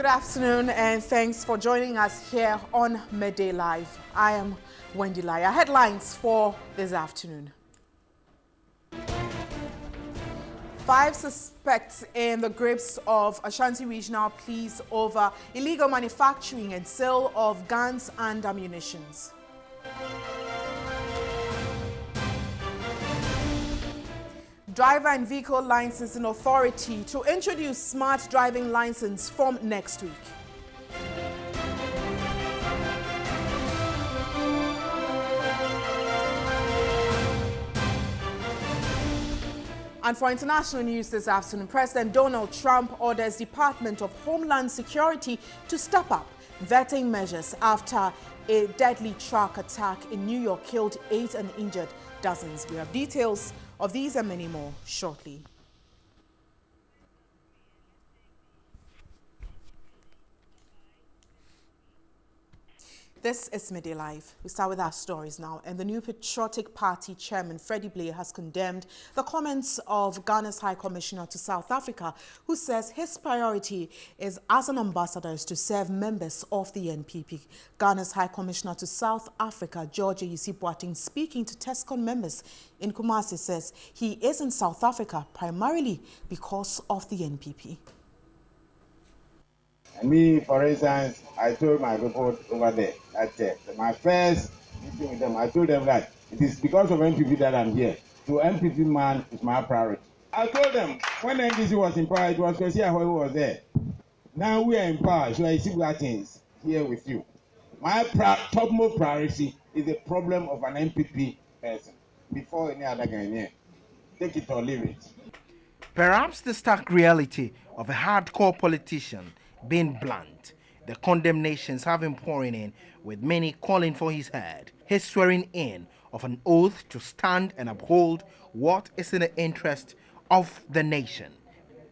Good afternoon and thanks for joining us here on Midday Live. I am Wendy Lai. Our headlines for this afternoon. 5 suspects in the grips of Ashanti Regional Police over illegal manufacturing and sale of guns and ammunitions. Driver and Vehicle Licensing Authority to introduce smart driving license from next week. And for international news this afternoon, President Donald Trump orders Department of Homeland Security to step up vetting measures after a deadly truck attack in New York killed 8 and injured dozens. We have details of these and many more shortly. This is Midday Live. We start with our stories now. And the New Patriotic Party chairman, Freddie Blair, has condemned the comments of Ghana's High Commissioner to South Africa, who says his priority is as an ambassador is to serve members of the NPP. Ghana's High Commissioner to South Africa, George Boateng, speaking to TESCON members in Kumasi, says he is in South Africa primarily because of the NPP. Me, for instance, I told my people over there that my first meeting with them, I told them that it is because of NPP that I'm here. So NPP man is my priority. I told them when NDC was in power, it was because who was there. Now we are in power, so I see what things here with you. My topmost priority is the problem of an NPP person before any other Ghanaian. Take it or leave it. Perhaps the stark reality of a hardcore politician being blunt, the condemnations have been pouring in, with many calling for his head. His swearing in of an oath to stand and uphold what is in the interest of the nation.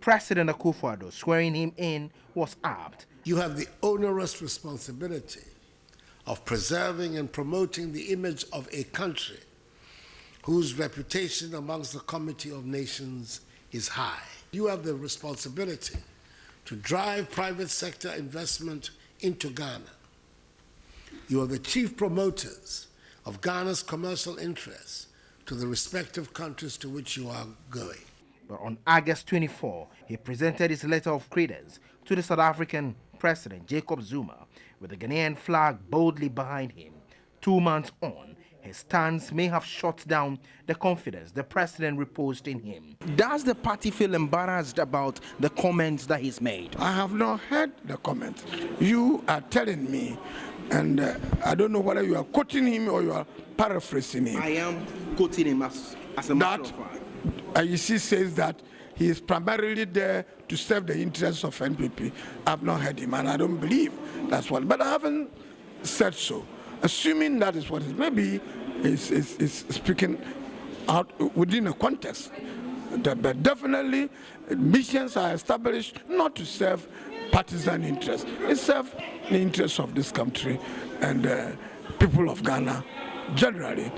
President Akufo-Addo swearing him in was apt. You have the onerous responsibility of preserving and promoting the image of a country whose reputation amongst the Committee of Nations is high. You have the responsibility to drive private sector investment into Ghana. You are the chief promoters of Ghana's commercial interests to the respective countries to which you are going. But on August 24, he presented his letter of credence to the South African President Jacob Zuma with the Ghanaian flag boldly behind him. 2 months on, his stance may have shut down the confidence the president reposed in him. Does the party feel embarrassed about the comments that he's made? I have not heard the comments. You are telling me, and I don't know whether you are quoting him or you are paraphrasing him. I am quoting him as a matter of fact. IEC says that he is primarily there to serve the interests of NPP. I have not heard him, and I don't believe that's what. But I haven't said so. Assuming that is what it may be, is speaking out within a context. But definitely, missions are established not to serve partisan interests. It serves the interests of this country and people of Ghana generally.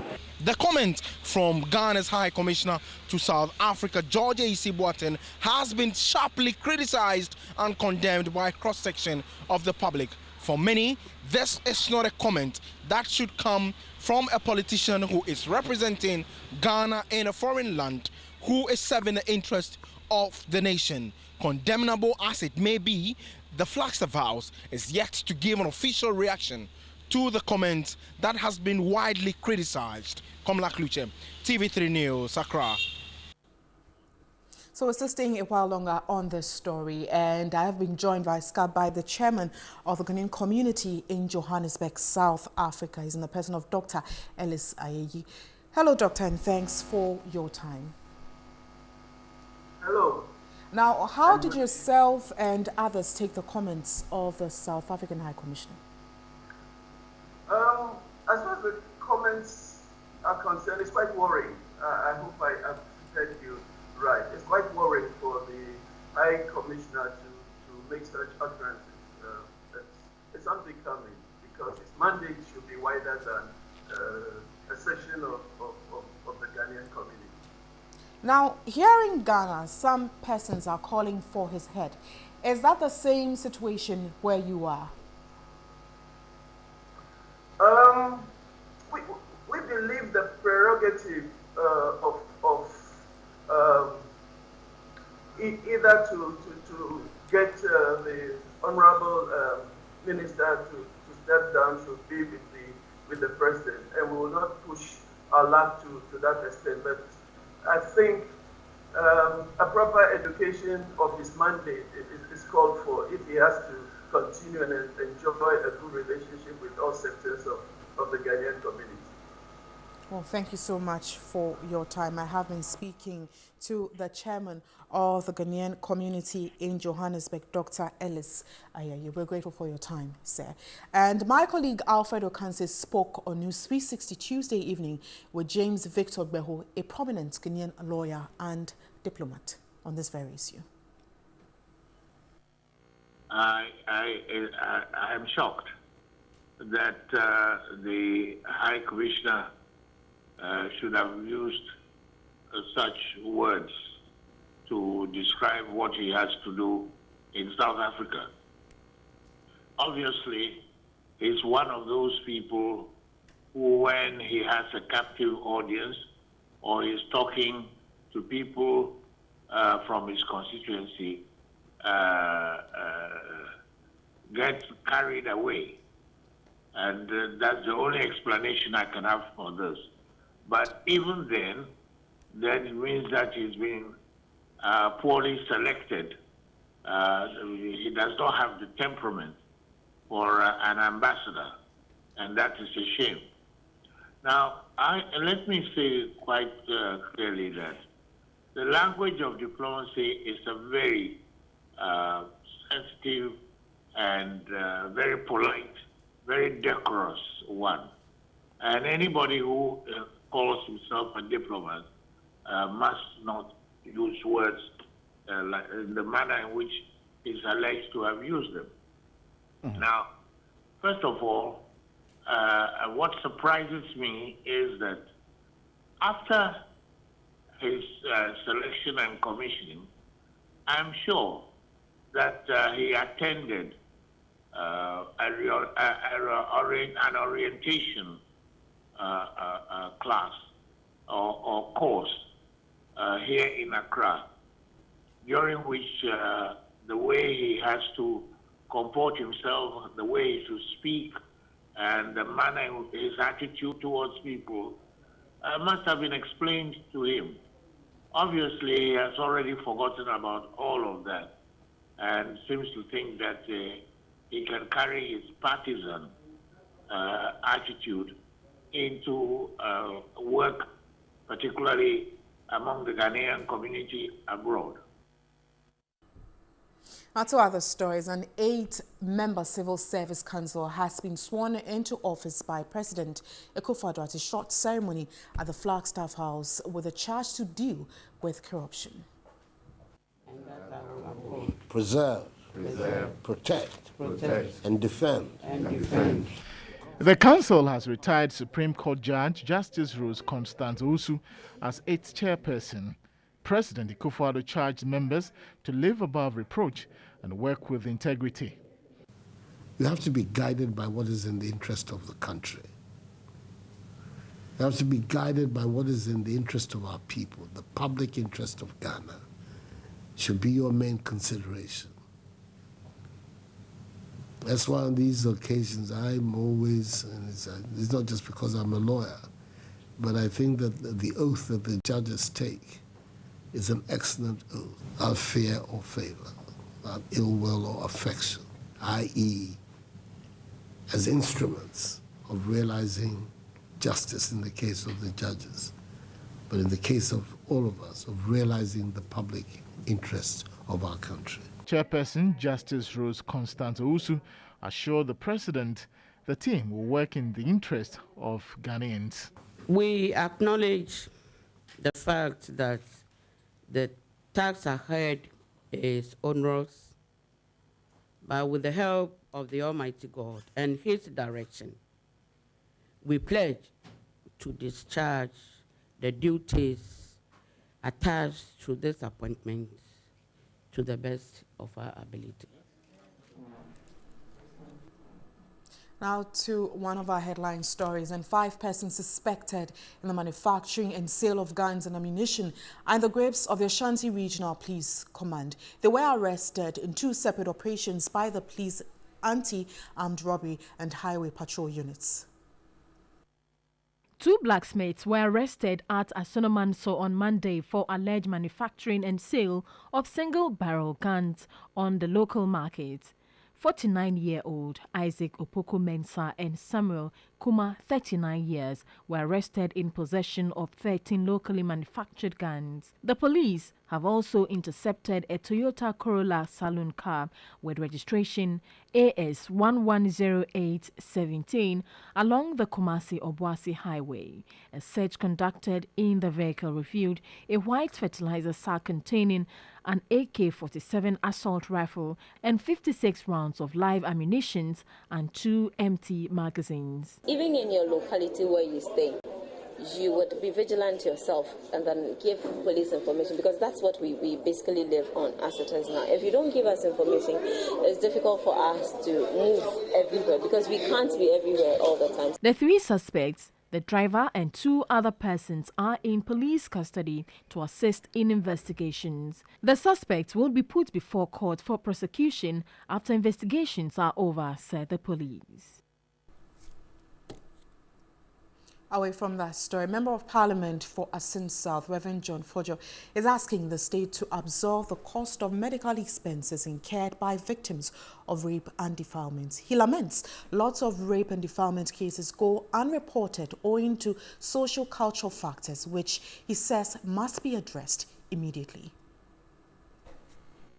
The comment from Ghana's High Commissioner to South Africa, George Boateng, has been sharply criticized and condemned by a cross-section of the public. For many, this is not a comment that should come from a politician who is representing Ghana in a foreign land, who is serving the interest of the nation. Condemnable as it may be, the Flagstaff House is yet to give an official reaction to the comment that has been widely criticized. Komla Kluche, TV3 News, Accra. So we're still staying a while longer on this story, and I have been joined by Skype by the chairman of the Ghanaian community in Johannesburg, South Africa. He's in the person of Dr. Ellis Ayeyi. Hello, doctor, and thanks for your time. Hello. Now, how did yourself and others take the comments of the South African High Commissioner? As far as the comments are concerned, it's quite worrying. I hope I have said you right. It's quite worrying for the High Commissioner to make such utterances. It's unbecoming because his mandate should be wider than a section of the Ghanaian community. Now, here in Ghana, some persons are calling for his head. Is that the same situation where you are? We believe the prerogative either to get the honorable minister to step down should be with the president, and we will not push our luck to that extent. But I think a proper education of his mandate is called for if he has to continue and enjoy a good relationship with all sectors of the Ghanaian community. Well, thank you so much for your time. I have been speaking to the chairman of the Ghanaian community in Johannesburg, Dr. Ellis Ayayi. We're grateful for your time, sir. And my colleague Alfred Okanse spoke on News 360 Tuesday evening with James Victor Beho, a prominent Ghanaian lawyer and diplomat, on this very issue. I am shocked that the High Commissioner should have used such words to describe what he has to do in South Africa. Obviously, he's one of those people who, when he has a captive audience or he's talking to people from his constituency, gets carried away. And that's the only explanation I can have for this. But even then it means that he's been poorly selected. He does not have the temperament for an ambassador, and that is a shame. Now, let me say quite clearly that the language of diplomacy is a very sensitive and very polite, very decorous one. And anybody who calls himself a diplomat must not use words like in the manner in which he's alleged to have used them. Mm-hmm. Now, first of all, what surprises me is that after his selection and commissioning, I'm sure that he attended an orientation class or course here in Accra, during which the way he has to comport himself, the way he should speak, and the manner, his attitude towards people must have been explained to him. Obviously, he has already forgotten about all of that and seems to think that he can carry his partisan attitude into work, particularly among the Ghanaian community abroad. Now to other stories, an 8-member Civil Service Council has been sworn into office by President Akufo-Addo at a short ceremony at the Flagstaff House with a charge to deal with corruption. Preserve, protect, and defend. The council has retired Supreme Court Judge Justice Rose Constance Owusu as its chairperson. President Akufo-Addo charged members to live above reproach and work with integrity. You have to be guided by what is in the interest of the country. You have to be guided by what is in the interest of our people. The public interest of Ghana should be your main consideration. That's why on these occasions I'm always, and it's not just because I'm a lawyer, but I think that the oath that the judges take is an excellent oath, without fear or favor, without ill will or affection, i.e., as instruments of realizing justice in the case of the judges, but in the case of all of us, of realizing the public interest of our country. Chairperson Justice Rose Constance Owusu assured the president the team will work in the interest of Ghanaians. We acknowledge the fact that the task ahead is onerous, but with the help of the Almighty God and His direction, we pledge to discharge the duties attached to this appointment to the best of our ability. Now to one of our headline stories, and 5 persons suspected in the manufacturing and sale of guns and ammunition are in the grips of the Ashanti Regional Police Command. They were arrested in 2 separate operations by the police anti-armed robbery and highway patrol units. 2 blacksmiths were arrested at Asonomanso on Monday for alleged manufacturing and sale of single-barrel guns on the local market. 49-year-old Isaac Opoku Mensah and Samuel Kuma, 39 years, were arrested in possession of 13 locally manufactured guns. The police have also intercepted a Toyota Corolla saloon car with registration AS 110817 along the Kumasi-Obuasi Highway. A search conducted in the vehicle revealed a white fertilizer sack containing an AK-47 assault rifle and 56 rounds of live ammunition and 2 empty magazines. Even in your locality where you stay, you would be vigilant yourself and then give police information, because that's what we basically live on as it is now. If you don't give us information, it's difficult for us to move everywhere because we can't be everywhere all the time. The 3 suspects, the driver and 2 other persons, are in police custody to assist in investigations. The suspects will be put before court for prosecution after investigations are over, said the police. Away from that story, Member of Parliament for Asin South, Reverend John Fojo, is asking the state to absorb the cost of medical expenses incurred by victims of rape and defilement. He laments lots of rape and defilement cases go unreported owing to social cultural factors, which he says must be addressed immediately.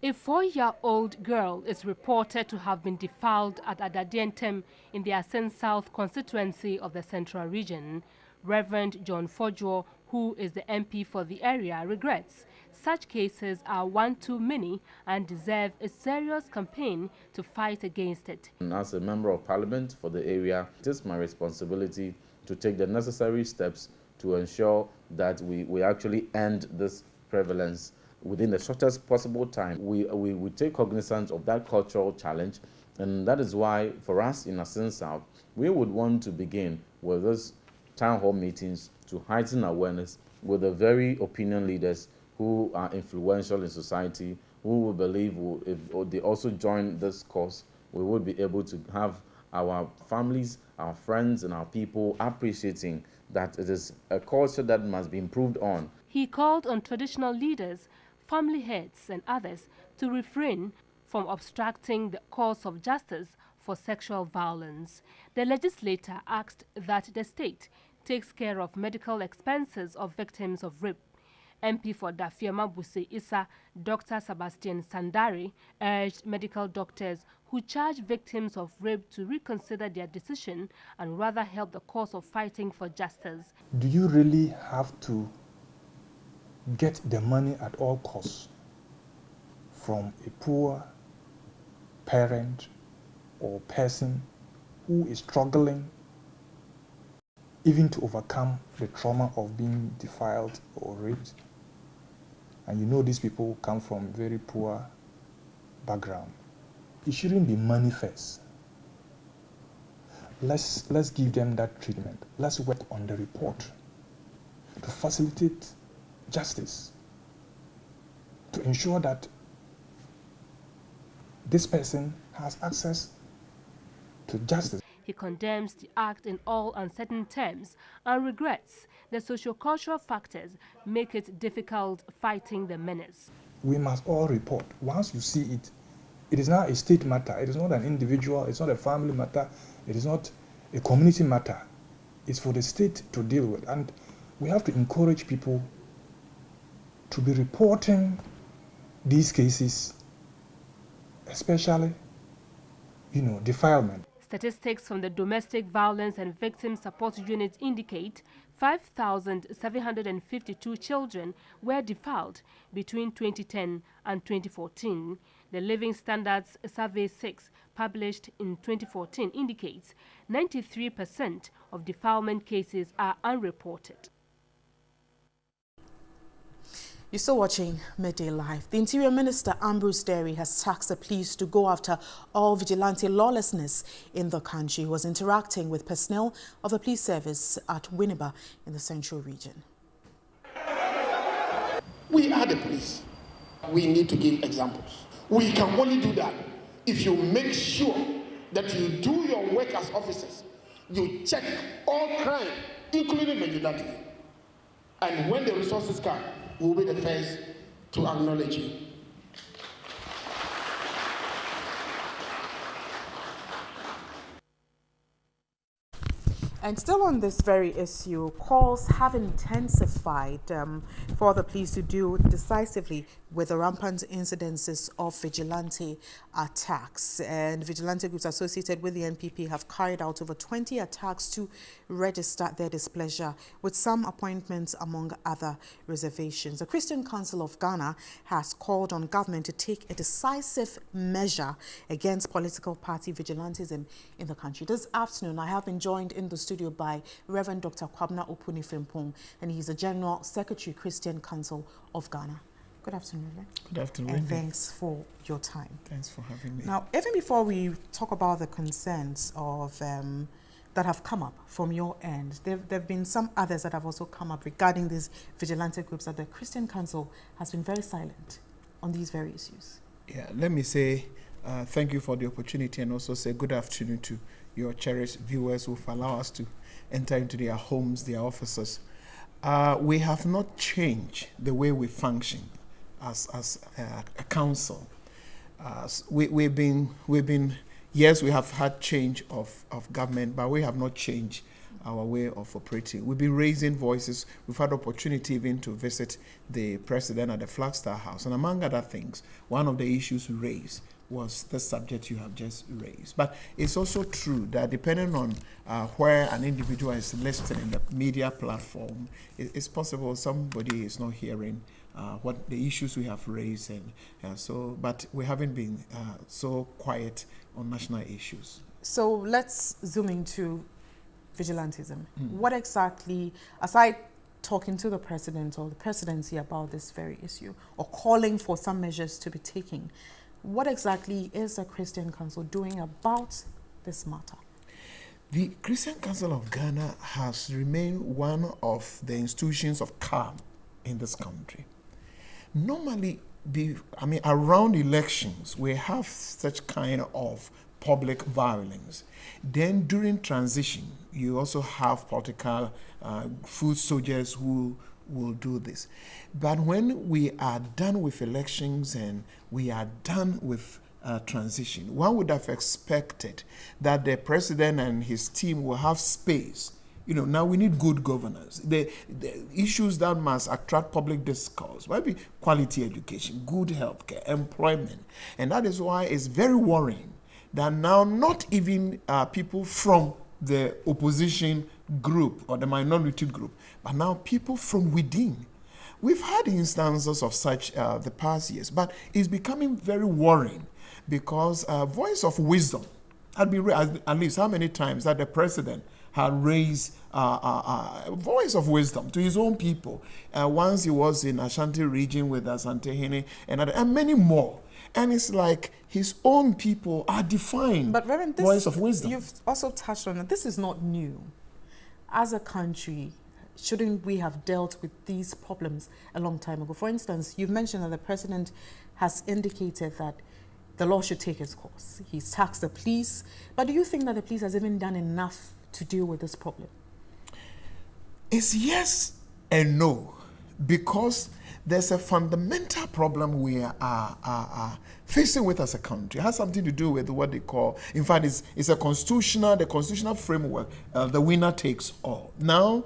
A 4-year-old girl is reported to have been defiled at Adadientem in the Asen South constituency of the Central Region. Reverend John Fojo, who is the MP for the area, regrets such cases are one too many and deserve a serious campaign to fight against it. And as a Member of Parliament for the area, it is my responsibility to take the necessary steps to ensure that we actually end this prevalence within the shortest possible time. We take cognizance of that cultural challenge, and that is why for us in Asin South, we would want to begin with those town hall meetings to heighten awareness with the very opinion leaders who are influential in society, who we believe if they also join this cause, we would be able to have our families, our friends, and our people appreciating that it is a culture that must be improved on. He called on traditional leaders, family heads and others to refrain from obstructing the course of justice for sexual violence. The legislator asked that the state takes care of medical expenses of victims of rape. MP for Dafiama Buse Issa, Dr. Sebastian Sandari, urged medical doctors who charge victims of rape to reconsider their decision and rather help the cause of fighting for justice. Do you really have to get the money at all costs from a poor parent or person who is struggling even to overcome the trauma of being defiled or raped? And you know these people come from very poor background. It shouldn't be money first. Let's give them that treatment. Let's work on the report to facilitate justice, to ensure that this person has access to justice. He condemns the act in all uncertain terms and regrets the socio-cultural factors make it difficult fighting the menace. We must all report. Once you see it, it is not a state matter. It is not an individual. It's not a family matter. It is not a community matter. It's for the state to deal with. And we have to encourage people to be reporting these cases, especially, defilement. Statistics from the Domestic Violence and Victim Support Unit indicate 5,752 children were defiled between 2010 and 2014. The Living Standards Survey 6, published in 2014, indicates 93% of defilement cases are unreported. You're still watching Midday Live. The Interior Minister, Ambrose Derry, has tasked the police to go after all vigilante lawlessness in the country. He was interacting with personnel of the police service at Winneba in the Central Region. We are the police. We need to give examples. We can only do that if you make sure that you do your work as officers. You check all crime, including vigilante. And when the resources come, we'll be the first to acknowledge you. And still on this very issue, calls have intensified for the police to deal decisively with the rampant incidences of vigilante attacks. And vigilante groups associated with the NPP have carried out over 20 attacks to register their displeasure, with some appointments among other reservations. The Christian Council of Ghana has called on government to take a decisive measure against political party vigilantism in the country. This afternoon, I have been joined in the studio by Reverend Dr. Kwabna Opuni Frimpong, and he's the General Secretary, Christian Council of Ghana. Good afternoon, Reverend. Good afternoon. And thanks for your time. Thanks for having me. Now, even before we talk about the concerns of that have come up from your end, there have been some others that have also come up regarding these vigilante groups, that the Christian Council has been very silent on these very issues. Yeah, let me say thank you for the opportunity, and also say good afternoon to your cherished viewers who've allowed us to enter into their homes, their offices. We have not changed the way we function as a council. We've been, yes, we have had change of government, but we have not changed our way of operating. We've been raising voices. We've had opportunity even to visit the president at the Flagstaff House. And among other things, one of the issues we raised was the subject you have just raised. But it's also true that depending on where an individual is listed in the media platform, it's possible somebody is not hearing what the issues we have raised, and but we haven't been so quiet on national issues. So let's zoom into vigilantism. What exactly, aside talking to the president or the presidency about this very issue, or calling for some measures to be taken, what exactly is the Christian Council doing about this matter? The Christian Council of Ghana has remained one of the institutions of calm in this country. Normally, around elections, we have such kind of public violence. Then during transition, you also have political foot soldiers who will do this. But when we are done with elections and we are done with transition, one would have expected that the president and his team will have space. Now we need good governance. The issues that must attract public discourse might be quality education, good healthcare, employment. And that is why it's very worrying that now not even people from the opposition group or the minority group, but now people from within. We've had instances of such the past years, but it's becoming very worrying because voice of wisdom had been raised, at least how many times that the president had raised a voice of wisdom to his own people. Once he was in Ashanti region with Asante Hene and many more. And it's like his own people are defying voice of wisdom. You've also touched on it. This is not new. As a country, shouldn't we have dealt with these problems a long time ago? For instance, you've mentioned that the president has indicated that the law should take its course. He's taxed the police. But do you think that the police has even done enough to deal with this problem? It's yes and no, because there's a fundamental problem we are facing with as a country. It has something to do with what they call, in fact, it's the constitutional framework, the winner takes all. Now,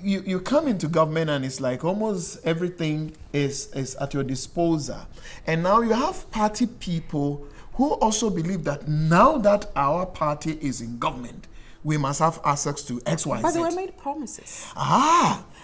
you come into government and it's like almost everything is at your disposal. And now you have party people who also believe that now that our party is in government, we must have access to X, Y, Z. But they were made promises.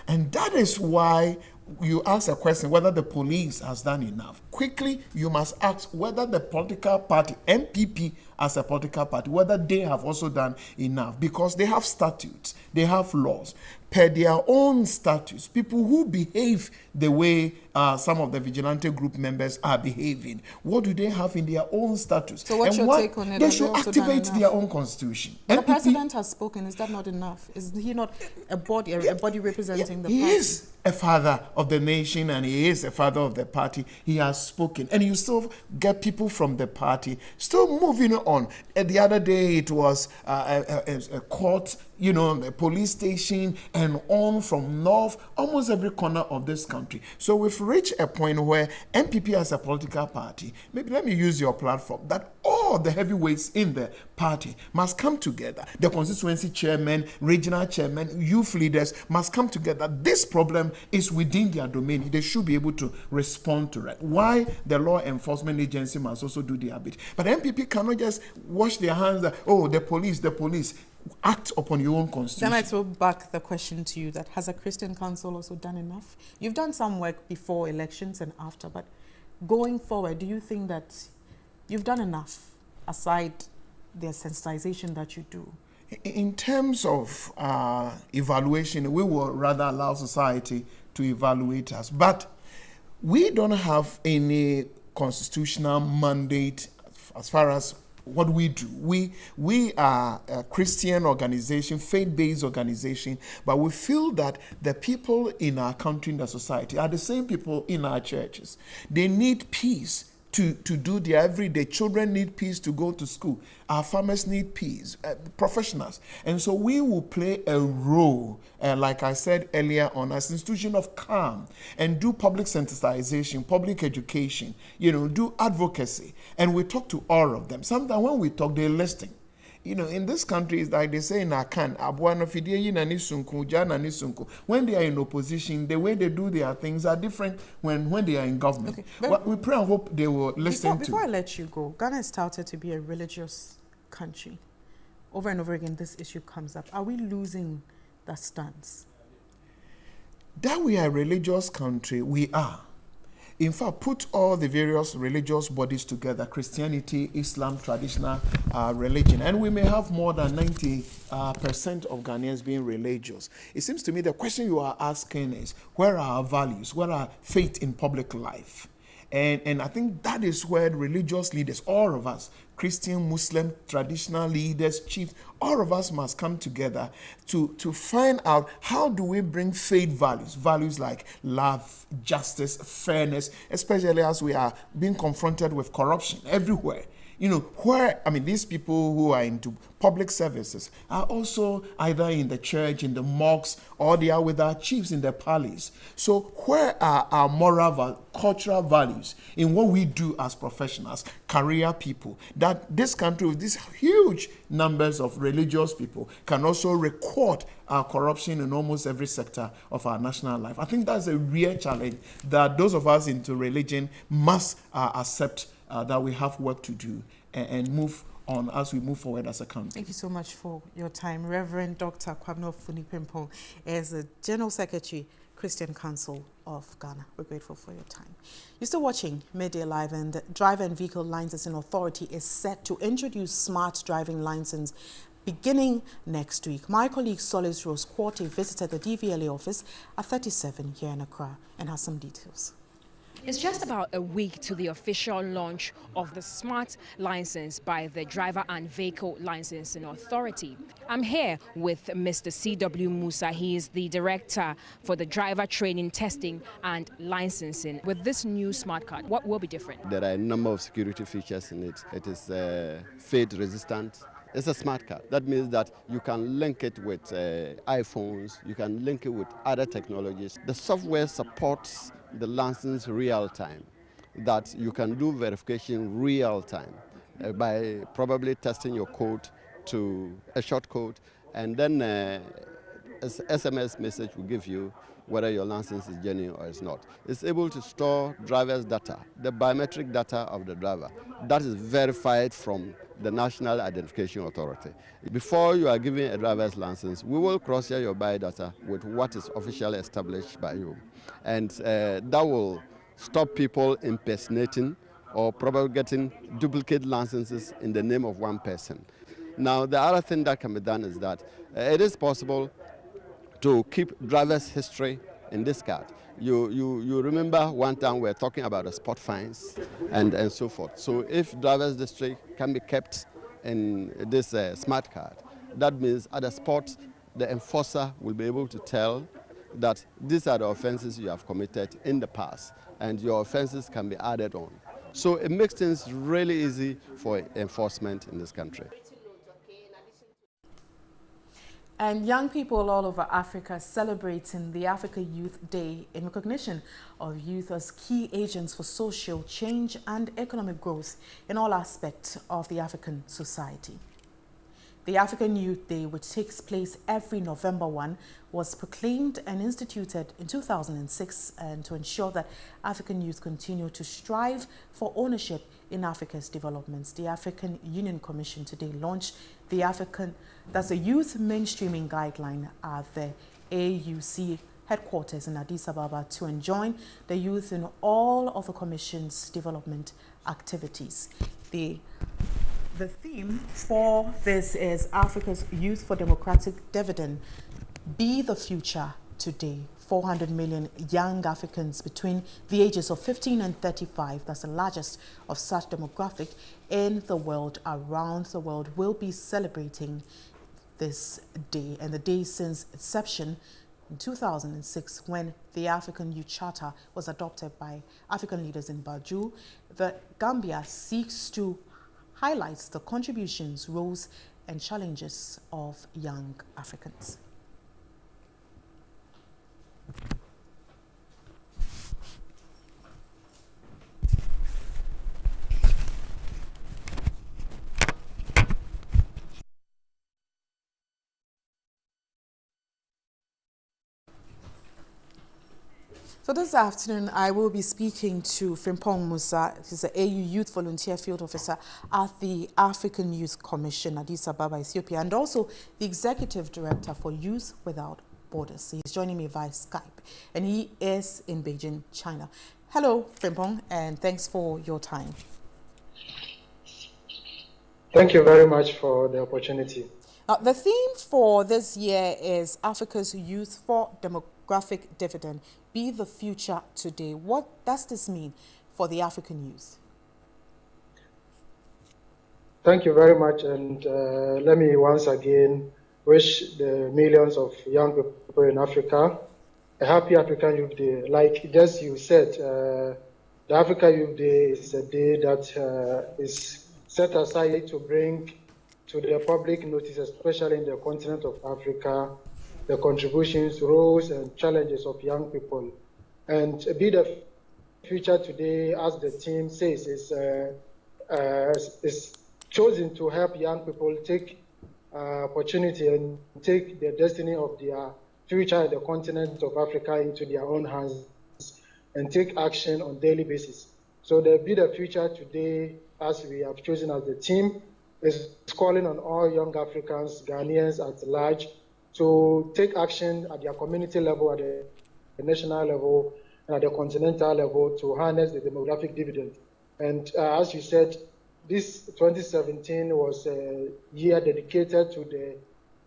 And that is why you ask a question whether the police has done enough. Quickly, you must ask whether the political party, MPP as a political party, whether they have also done enough, because they have statutes, they have laws. per their own status, people who behave the way some of the vigilante group members are behaving, what do they have in their own status? So what's and your take on it? They Have should they also done activate enough? their own constitution. But the president has spoken. Is that not enough? Is he not a body representing the party? He is a father of the nation and he is a father of the party. He has spoken. And you still get people from the party still moving on. The other day it was a court, you know, a police station and on from north, almost every corner of this country. So we've reached a point where MPP as a political party, maybe let me use your platform, that all the heavyweights in the party must come together. The constituency chairman, regional chairman, youth leaders must come together. This problem is within their domain. They should be able to respond to it. Why the law enforcement agency must also do their bit. But MPP cannot just wash their hands that, oh, the police. Act upon your own constitution. Then I throw back the question to you, that has a Christian Council also done enough? You've done some work before elections and after, but going forward, do you think that you've done enough aside the sensitization that you do? In terms of evaluation, we will rather allow society to evaluate us. But we don't have any constitutional mandate as far as what we do. We are a Christian organization, faith-based organization, but we feel that the people in our country, in the society, are the same people in our churches. They need peace to do their everyday. Children need peace to go to school. Our farmers need peace, professionals. And so we will play a role, like I said earlier on, as an institution of calm and do public sensitization, public education, you know, do advocacy. And we talk to all of them. Sometimes when we talk, they're listening. You know, in this country, it's like they say in Akan, when they are in opposition, the way they do their things are different when they are in government. Okay, but we pray and hope they will listen Before I let you go, Ghana is touted to be a religious country. Over and over again, this issue comes up. Are we losing that stance? That we are a religious country, we are. In fact, put all the various religious bodies together, Christianity, Islam, traditional religion, and we may have more than 90% of Ghanaians being religious. It seems to me the question you are asking is, where are our values? Where are faith in public life? And I think that is where religious leaders, all of us, Christian, Muslim, traditional leaders, chiefs, all of us must come together to find out how do we bring faith values like love, justice, fairness, especially as we are being confronted with corruption everywhere. You know, these people who are into public services are also either in the church, in the mosques, or they are with our chiefs in the palace. So where are our moral, cultural values in what we do as professionals, career people, that this country with these huge numbers of religious people can also record our corruption in almost every sector of our national life? I think that's a real challenge that those of us into religion must accept, that we have work to do and move on as we move forward as a country. Thank you so much for your time. Reverend Dr. Kwabena Funi-Pimpong is the General Secretary, Christian Council of Ghana. We're grateful for your time. You're still watching Midday Live, and the Driver and Vehicle Licensing Authority is set to introduce smart driving license beginning next week. My colleague Solis Rose Quarte visited the DVLA office at 37 here in Accra and has some details. It's just about a week to the official launch of the smart license by the Driver and Vehicle Licensing Authority. I'm here with Mr. C.W. Moussa. He is the Director for the Driver Training, Testing and Licensing. With this new smart card, what will be different? There are a number of security features in it. It is fade resistant. It's a smart card. That means that you can link it with iPhones, you can link it with other technologies. The software supports the license real time, that you can do verification real time by probably testing your code to a short code, and then an SMS message will give you whether your license is genuine or it's not. It's able to store driver's data, the biometric data of the driver. That is verified from the National Identification Authority. Before you are given a driver's license, we will cross-check your biodata with what is officially established by you. And that will stop people impersonating or probably getting duplicate licenses in the name of one person. Now, the other thing that can be done is that it is possible to keep driver's history in this card. You remember one time we were talking about the spot fines and so forth. So if driver's history can be kept in this smart card, that means at the spot the enforcer will be able to tell that these are the offenses you have committed in the past, and your offenses can be added on. So it makes things really easy for enforcement in this country. And young people all over Africa celebrating the Africa Youth Day in recognition of youth as key agents for social change and economic growth in all aspects of the African society. The African Youth Day, which takes place every November 1, was proclaimed and instituted in 2006 and to ensure that African youth continue to strive for ownership in Africa's developments. The African Union Commission today launched the Youth Mainstreaming Guideline at the AUC headquarters in Addis Ababa to enjoin the youth in all of the Commission's development activities. The theme for this is Africa's Youth for Democratic Dividend, Be the Future Today. 400 million young Africans between the ages of 15 and 35, that's the largest of such demographic in the world, around the world, will be celebrating this day. And the day since inception in 2006, when the African Youth Charter was adopted by African leaders in Banjul, the Gambia seeks to highlight the contributions, roles, and challenges of young Africans. So this afternoon, I will be speaking to Paul Moussa. He's the AU Youth Volunteer Field Officer at the African Youth Commission, Addis Ababa, Ethiopia, and also the Executive Director for Youth Without Borders. He's joining me via Skype, and he is in Beijing, China. Hello, Frimpong, and thanks for your time. Thank you very much for the opportunity. The theme for this year is Africa's Youth for Demographic Dividend, Be the Future Today. What does this mean for the African youth? Thank you very much, and let me once again wish the millions of young people in Africa a happy African Youth Day. Like just you said, the Africa Youth Day is a day that is set aside to bring to the public notice, especially in the continent of Africa, the contributions, roles, and challenges of young people. And Be the Future Today, as the team says, is chosen to help young people take opportunity and take the destiny of their future in the continent of Africa into their own hands and take action on a daily basis. So the Be the Future Today, as we have chosen as the team, is calling on all young Africans, Ghanaians at large, to take action at their community level, at the national level, and at the continental level to harness the demographic dividend. And as you said, this 2017 was a year dedicated to the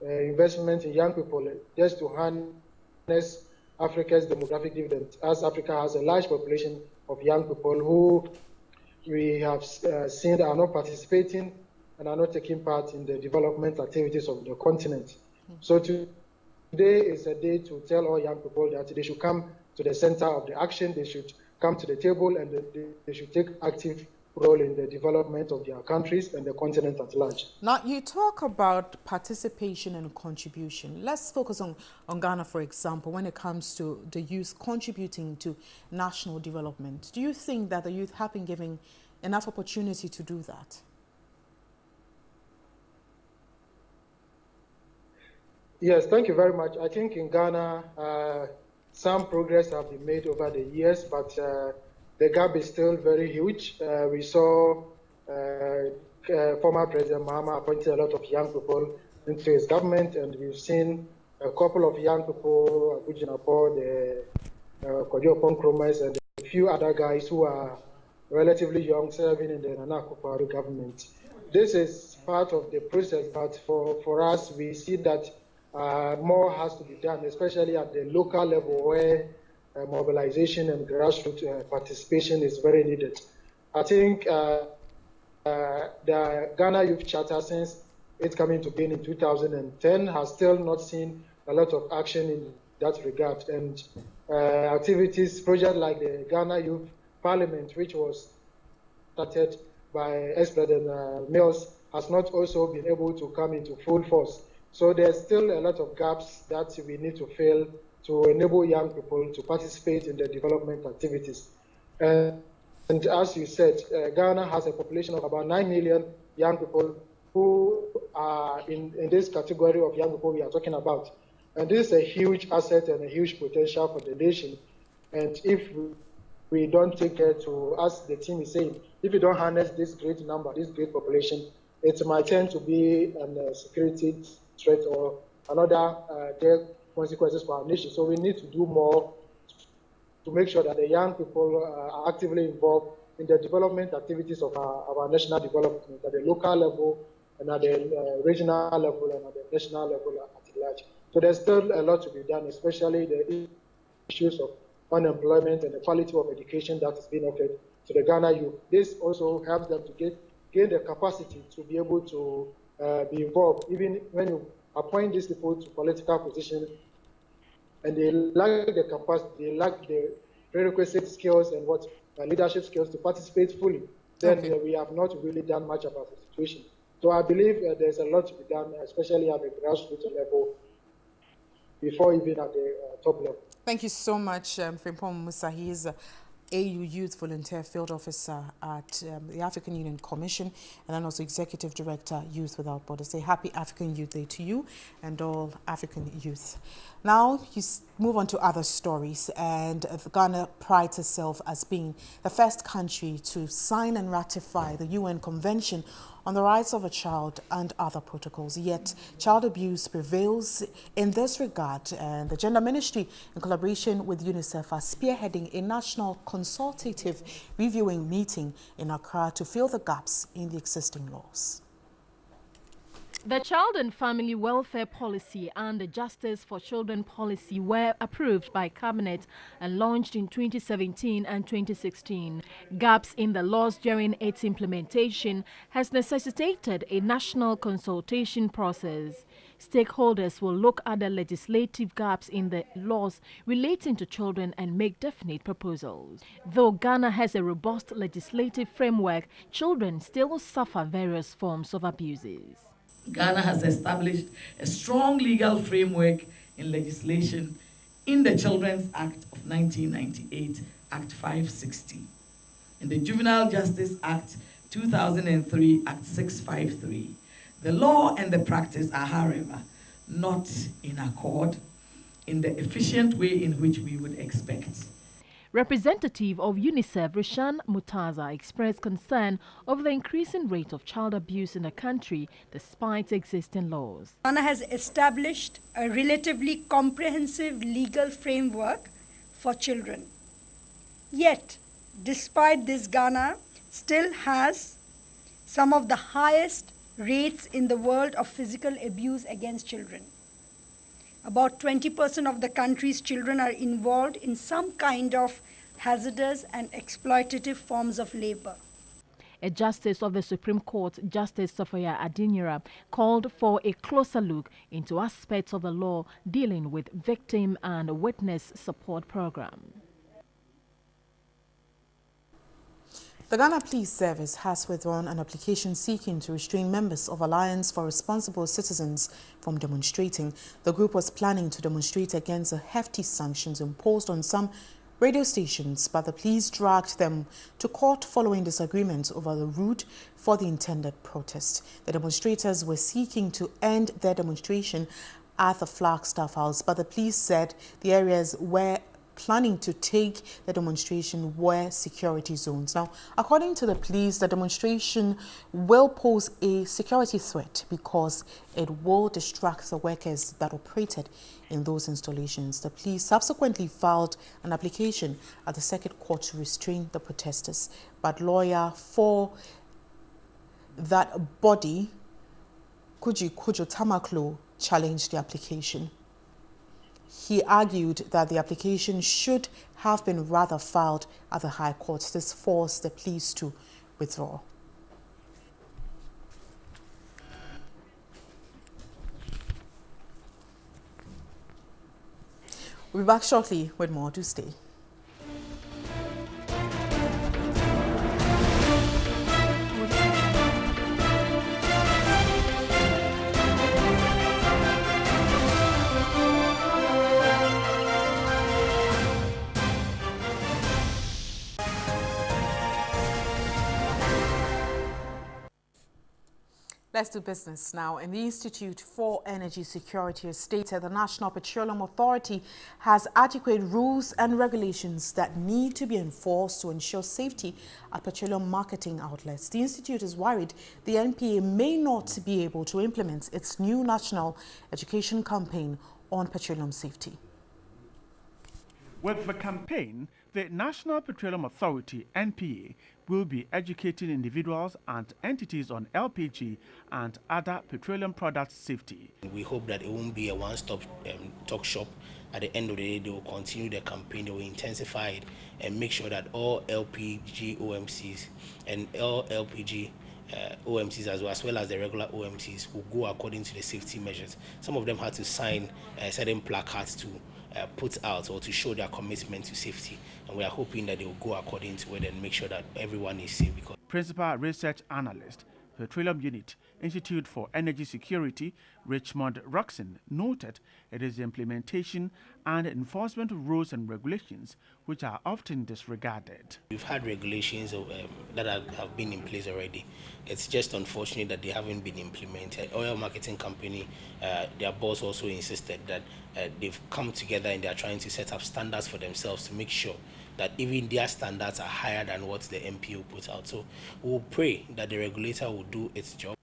investment in young people, just to harness Africa's demographic dividend, as Africa has a large population of young people who we have seen are not participating and are not taking part in the development activities of the continent. So today is a day to tell all young people that they should come to the center of the action, they should come to the table, and they should take active role in the development of their countries and the continent at large. Now, you talk about participation and contribution. Let's focus on Ghana, for example, when it comes to the youth contributing to national development. Do you think that the youth have been given enough opportunity to do that? Yes, thank you very much. I think in Ghana, some progress have been made over the years, but the gap is still very huge. We saw former President Mahama appointed a lot of young people into his government, and we've seen a couple of young people, Abujinapo, the Kojo Kromes, and a few other guys who are relatively young serving in the Nana Akufo-Addo government. This is part of the process, but for us, we see that more has to be done, especially at the local level where mobilization and grassroots participation is very needed. I think the Ghana Youth Charter, since it's coming to being in 2010, has still not seen a lot of action in that regard. And activities, projects like the Ghana Youth Parliament, which was started by ex-President Mills, has not also been able to come into full force. So there's still a lot of gaps that we need to fill to enable young people to participate in the development activities. And as you said, Ghana has a population of about 9 million young people who are in this category of young people we are talking about. And this is a huge asset and a huge potential for the nation. And if we don't take care to, as the team is saying, if we don't harness this great number, this great population, it might tend to be a security threat or another direct consequences for our nation. So we need to do more to make sure that the young people are actively involved in the development activities of our national development at the local level and at the regional level and at the national level at large. So there's still a lot to be done, especially the issues of unemployment and the quality of education that is being offered to the Ghana youth. This also helps them to gain the capacity to be able to be involved, even when you appoint these people to political positions and they lack the capacity, they lack the prerequisite skills and leadership skills to participate fully, then we have not really done much about the situation. So I believe there's a lot to be done, especially at the grassroots level, before even at the top level. Thank you so much, Paul Moussa. He is AU Youth Volunteer Field Officer at the African Union Commission and then also Executive Director, Youth Without Borders. A happy African Youth Day to you and all African youth. Now, you move on to other stories, and Ghana prides itself as being the first country to sign and ratify the UN Convention on the Rights of a Child and other protocols. Yet, child abuse prevails in this regard, and the Gender Ministry, in collaboration with UNICEF, are spearheading a national consultative reviewing meeting in Accra to fill the gaps in the existing laws. The Child and Family Welfare Policy and the Justice for Children Policy were approved by Cabinet and launched in 2017 and 2016. Gaps in the laws during its implementation has necessitated a national consultation process. Stakeholders will look at the legislative gaps in the laws relating to children and make definite proposals. Though Ghana has a robust legislative framework, children still suffer various forms of abuses. Ghana has established a strong legal framework in legislation in the Children's Act of 1998, Act 560, in the Juvenile Justice Act 2003, Act 653. The law and the practice are, however, not in accord in the efficient way in which we would expect. Representative of UNICEF, Rishan Mutaza, expressed concern over the increasing rate of child abuse in the country despite existing laws. Ghana has established a relatively comprehensive legal framework for children. Yet, despite this, Ghana still has some of the highest rates in the world of physical abuse against children. About 20% of the country's children are involved in some kind of hazardous and exploitative forms of labor. A justice of the Supreme Court, Justice Sophia Adinyera, called for a closer look into aspects of the law dealing with victim and witness support program. The Ghana Police Service has withdrawn an application seeking to restrain members of Alliance for Responsible Citizens from demonstrating. The group was planning to demonstrate against the hefty sanctions imposed on some radio stations, but the police dragged them to court following disagreements over the route for the intended protest. The demonstrators were seeking to end their demonstration at the Flagstaff House, but the police said the areas where planning to take the demonstration were security zones. Now, according to the police, the demonstration will pose a security threat because it will distract the workers that operated in those installations. The police subsequently filed an application at the Circuit Court to restrain the protesters, but lawyer for that body, Kujo Tamaklo, challenged the application. He argued that the application should have been rather filed at the High Court. This forced the police to withdraw. We'll be back shortly with more. Do stay. Let's do business now. And the Institute for Energy Security has stated the National Petroleum Authority has adequate rules and regulations that need to be enforced to ensure safety at petroleum marketing outlets. The Institute is worried the NPA may not be able to implement its new national education campaign on petroleum safety. With the campaign, the National Petroleum Authority, NPA, will be educating individuals and entities on LPG and other petroleum product safety. We hope that it won't be a one-stop talk shop. At the end of the day, they will continue the campaign, they will intensify it and make sure that all LPG OMCs and all LPG OMCs as well as the regular OMCs will go according to the safety measures. Some of them had to sign certain placards to put out or to show their commitment to safety, and we are hoping that they will go according to it and make sure that everyone is safe. Because Principal Research Analyst, Petroleum Unit, Institute for Energy Security, Richmond Roxon, noted it is the implementation and enforcement of rules and regulations which are often disregarded. We've had regulations that have been in place already. It's just unfortunate that they haven't been implemented. Oil marketing company, their boss also insisted that they've come together and they're trying to set up standards for themselves to make sure that even their standards are higher than what the MPO puts out. So we'll pray that the regulator will do its job.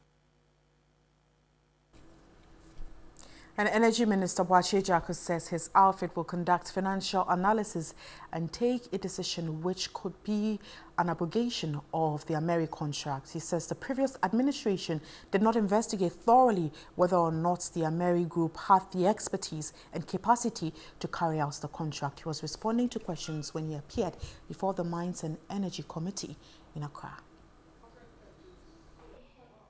And Energy Minister Boakye Agyarko says his outfit will conduct financial analysis and take a decision which could be an abrogation of the Ameri contract. He says the previous administration did not investigate thoroughly whether or not the Ameri Group had the expertise and capacity to carry out the contract. He was responding to questions when he appeared before the Mines and Energy Committee in Accra.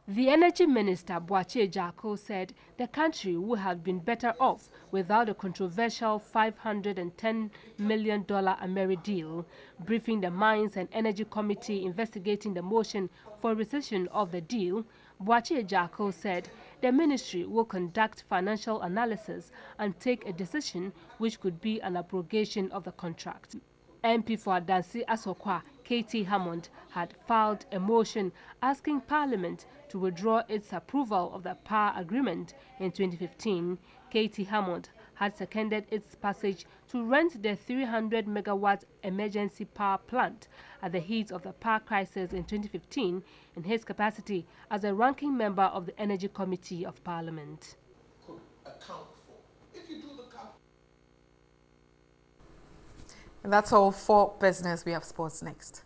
The Energy Minister, Boakye Agyarko, said the country would have been better off without a controversial $510 million Ameri deal. Briefing the Mines and Energy Committee investigating the motion for rescission of the deal, Boakye Agyarko said the ministry will conduct financial analysis and take a decision which could be an abrogation of the contract. MP for Adansi Asokwa, K.T. Hammond, had filed a motion asking Parliament to withdraw its approval of the power agreement in 2015. K.T. Hammond had seconded its passage to rent the 300-megawatt emergency power plant at the heat of the power crisis in 2015 in his capacity as a ranking member of the Energy Committee of Parliament. And that's all for business. We have sports next.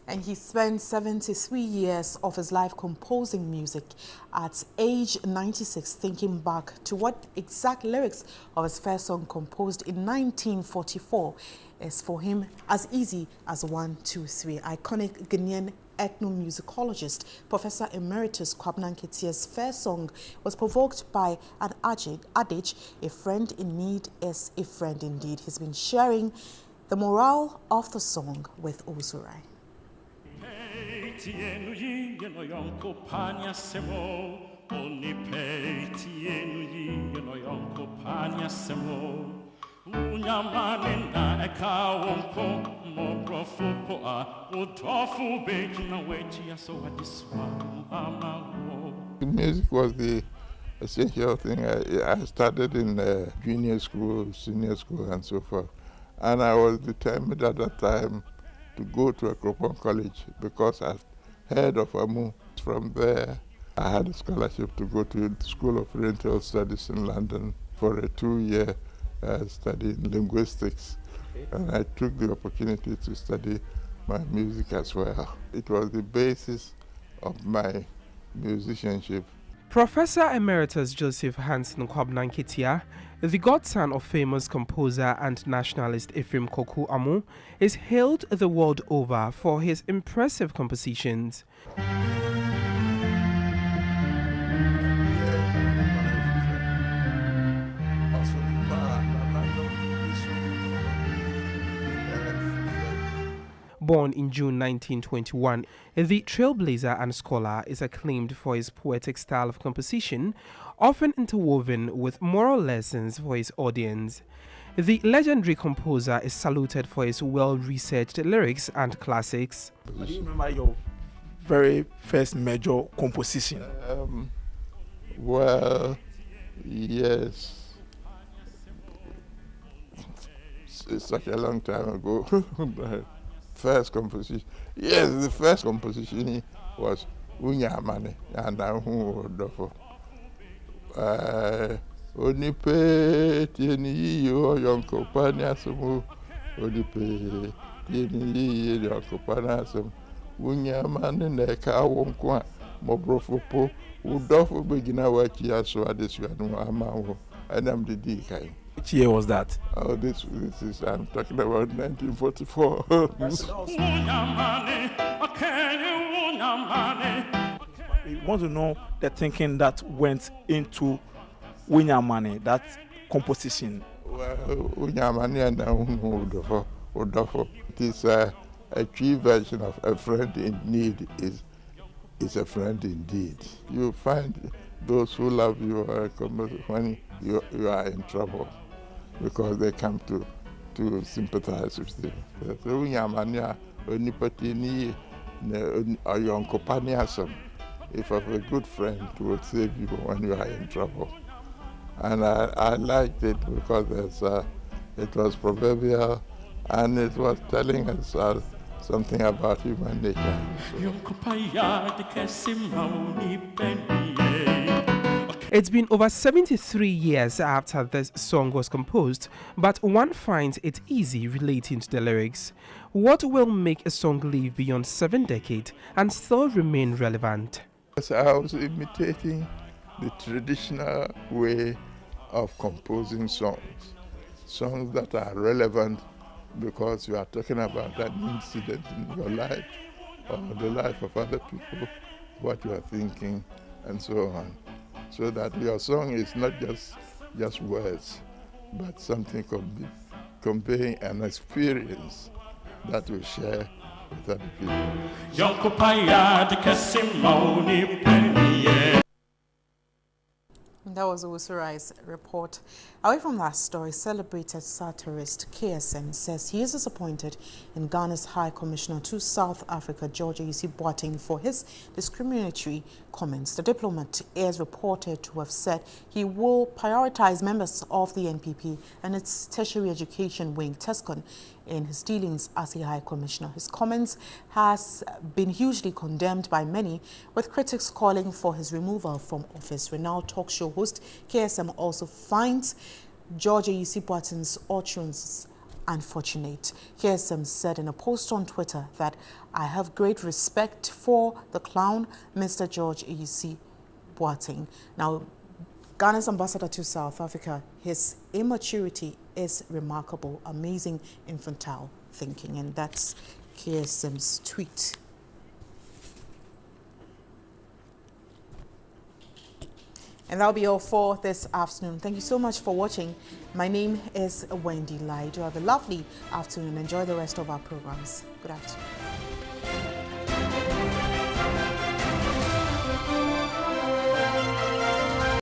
And he spent 73 years of his life composing music. At age 96, thinking back to what exact lyrics of his first song composed in 1944 is for him as easy as 1, 2, 3. Iconic Ghanaian ethnomusicologist Professor Emeritus Kwabena Nketiah's first song was provoked by an adage, a friend in need is a friend indeed. He's been sharing the morale of the song with Ozurai. Music was the essential thing. I started in junior school, senior school, and so forth. And I was determined at that time to go to Akropong College because head of AMU. From there, I had a scholarship to go to the School of Oriental Studies in London for a 2-year study in linguistics. And I took the opportunity to study my music as well. It was the basis of my musicianship. Professor Emeritus Joseph Hansen Kwabena Nketia, the godson of famous composer and nationalist Ephraim Koku Amu, is hailed the world over for his impressive compositions. Born in June 1921, the trailblazer and scholar is acclaimed for his poetic style of composition, often interwoven with moral lessons for his audience. The legendary composer is saluted for his well-researched lyrics and classics. Do you remember your very first major composition? Well, yes. It's such a long time ago. First composition. Yes, the first composition was Unyamane and Ahudofo. Onipe tieni yo yonko paniasumu. Onipe tieni yo yonko paniasumu. Unyamane neka wonkwa mobrofopo. Udofo begina wachi aso adesuanu amawo. And I'm the DK. Which year was that? Oh, this is, I'm talking about 1944. We want to know the thinking that went into Unyamane, that composition. Well, Unyamane and Udofo. It is a true version of a friend in need is a friend indeed. You find those who love you when you are in trouble, because they come to sympathize with you. If I have a good friend who will save you when you are in trouble. And I liked it because it was proverbial and it was telling us something about human nature. It's been over 73 years after this song was composed, but one finds it easy relating to the lyrics. What will make a song live beyond 7 decades and still remain relevant? I was imitating the traditional way of composing songs that are relevant because you are talking about an incident in your life or the life of other people, what you are thinking, and so on. So that your song is not just words, but something conveying an experience that we share with other people. That was Owusu-Rai's report. Away from that story, celebrated satirist KSM says he is disappointed in Ghana's High Commissioner to South Africa, George Boateng, for his discriminatory comments. The diplomat is reported to have said he will prioritize members of the NPP and its tertiary education wing, TESCON, in his dealings as a High Commissioner. His comments has been hugely condemned by many, with critics calling for his removal from office. Renowned talk show host KSM also finds George Boateng's utterances unfortunate. KSM said in a post on Twitter that I have great respect for the clown, Mr. George Boateng. Now, Ghana's ambassador to South Africa, his immaturity is remarkable, amazing infantile thinking, and that's KSM's tweet. And that'll be all for this afternoon. Thank you so much for watching. My name is Wendy Lai. Do have a lovely afternoon and enjoy the rest of our programs. Good afternoon.